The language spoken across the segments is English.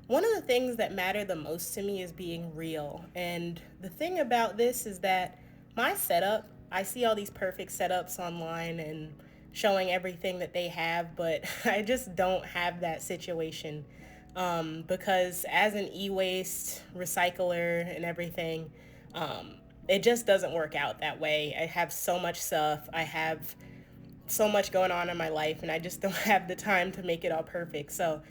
One of the things that matter the most to me is being real. And the thing about this is that my setup, I see all these perfect setups online and showing everything that they have, but I just don't have that situation. Because as an e waste recycler and everything, it just doesn't work out that way. I have so much stuff. I have so much going on in my life and I just don't have the time to make it all perfect. So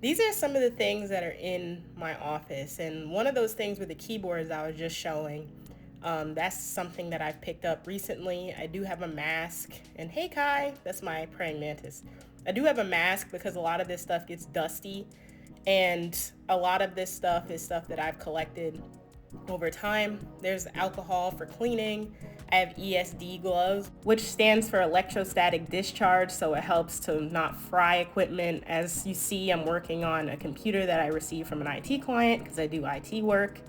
these are some of the things that are in my office. And one of those things with the keyboards I was just showing, that's something that I've picked up recently. I do have a mask. And hey, Kai, that's my praying mantis. I do have a mask because a lot of this stuff gets dusty. And a lot of this stuff is stuff that I've collected over time. There's alcohol for cleaning. I have ESD gloves, which stands for electrostatic discharge, so it helps to not fry equipment. As you see, I'm working on a computer that I received from an IT client because I do IT work.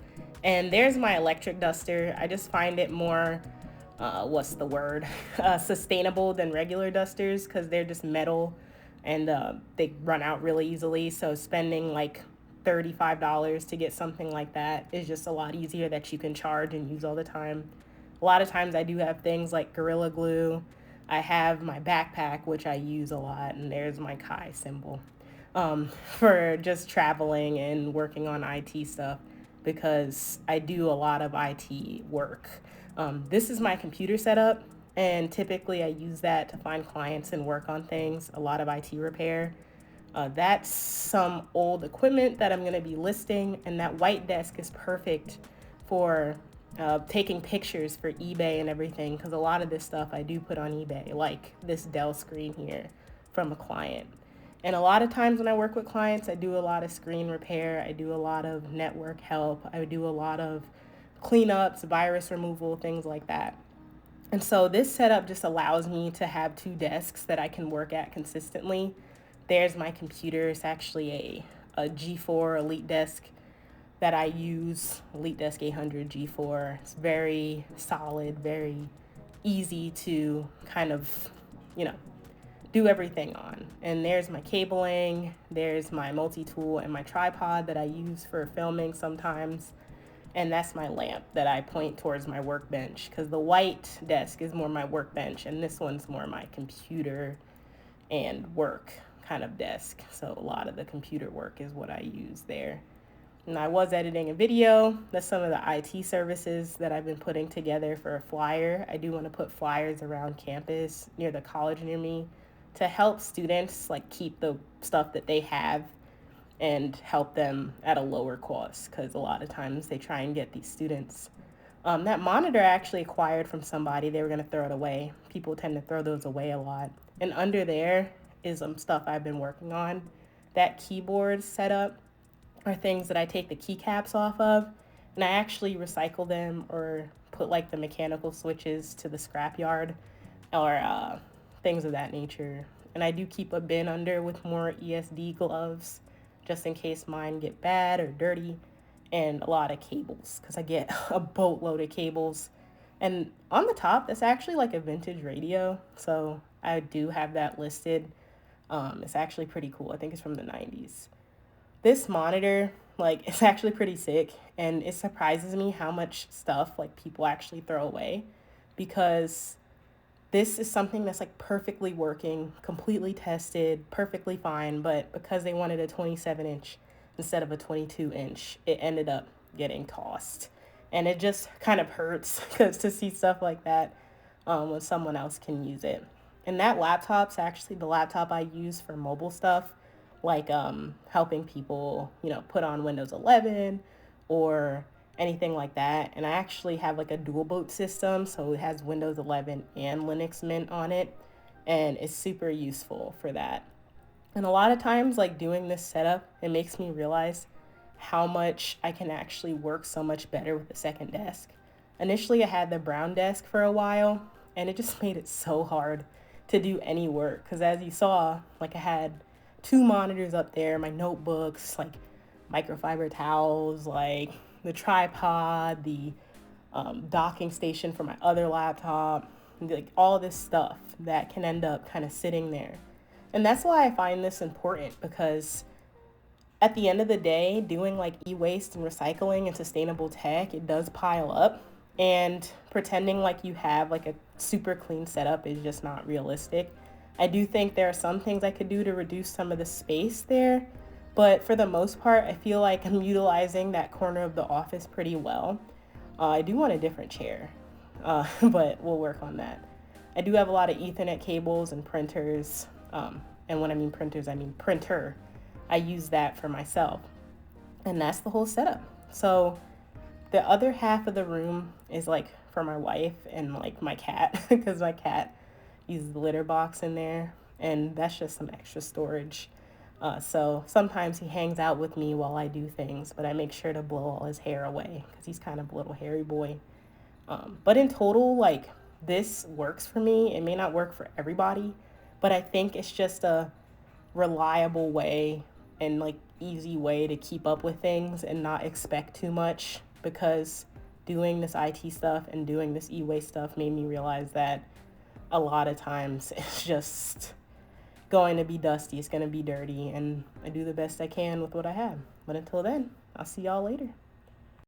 And there's my electric duster. I just find it more, what's the word, sustainable than regular dusters because they're just metal and they run out really easily. So spending like $35 to get something like that is just a lot easier that you can charge and use all the time. A lot of times I do have things like Gorilla Glue. I have my backpack, which I use a lot, and there's my Kai symbol for just traveling and working on IT stuff because I do a lot of IT work. This is my computer setup, and typically I use that to find clients and work on things, a lot of IT repair. That's some old equipment that I'm going to be listing, and that white desk is perfect for taking pictures for eBay and everything because a lot of this stuff I do put on eBay, like this Dell screen here from a client. And a lot of times when I work with clients, I do a lot of screen repair, I do a lot of network help, I do a lot of cleanups, virus removal, things like that. And so this setup just allows me to have two desks that I can work at consistently. There's my computer. It's actually a G4 Elite Desk that I use, Elite Desk 800 G4. It's very solid, very easy to kind of, you know, do everything on. And there's my cabling, there's my multi-tool and my tripod that I use for filming sometimes. And that's my lamp that I point towards my workbench because the white desk is more my workbench and this one's more my computer and work kind of desk. So a lot of the computer work is what I use there. And I was editing a video. That's some of the IT services that I've been putting together for a flyer. I do want to put flyers around campus near the college near me to help students like keep the stuff that they have and help them at a lower cost because a lot of times they try and get these students. That monitor I actually acquired from somebody. They were going to throw it away. People tend to throw those away a lot. And under there is some stuff I've been working on. That keyboard setup are things that I take the keycaps off of and I actually recycle them or put like the mechanical switches to the scrapyard or things of that nature. And I do keep a bin under with more ESD gloves just in case mine get bad or dirty, and a lot of cables because I get a boatload of cables. And on the top, that's actually like a vintage radio. So I do have that listed. It's actually pretty cool. I think it's from the 90s. This monitor, like, it's actually pretty sick. And it surprises me how much stuff, like, people actually throw away because this is something that's like perfectly working, completely tested, perfectly fine, but because they wanted a 27-inch instead of a 22-inch, it ended up getting tossed. And it just kind of hurts because to see stuff like that when someone else can use it. And that laptop's actually the laptop I use for mobile stuff, like helping people, put on Windows 11 or anything like that. And I actually have like a dual boot system, so it has Windows 11 and Linux Mint on it, and it's super useful for that. And a lot of times, like doing this setup, it makes me realize how much I can actually work so much better with the second desk. Initially, I had the brown desk for a while, and it just made it so hard to do any work because, as you saw, like I had two monitors up there, my notebooks, like microfiber towels, like the tripod, the docking station for my other laptop, like all this stuff that can end up kind of sitting there. And that's why I find this important because at the end of the day, doing like e-waste and recycling and sustainable tech, it does pile up. And pretending like you have like a super clean setup is just not realistic. I do think there are some things I could do to reduce some of the space there, but for the most part, I feel like I'm utilizing that corner of the office pretty well. I do want a different chair, but we'll work on that. I do have a lot of Ethernet cables and printers. And when I mean printers, I mean printer. I use that for myself. And that's the whole setup. So the other half of the room is like for my wife and like my cat, because my cat uses the litter box in there. And that's just some extra storage. So sometimes he hangs out with me while I do things, but I make sure to blow all his hair away because he's kind of a little hairy boy. But in total, like, this works for me. It may not work for everybody, but I think it's just a reliable way and like easy way to keep up with things and not expect too much, because doing this IT stuff and doing this e-waste stuff made me realize that a lot of times it's just going to be dusty, it's going to be dirty, and I do the best I can with what I have. But until then, I'll see y'all later.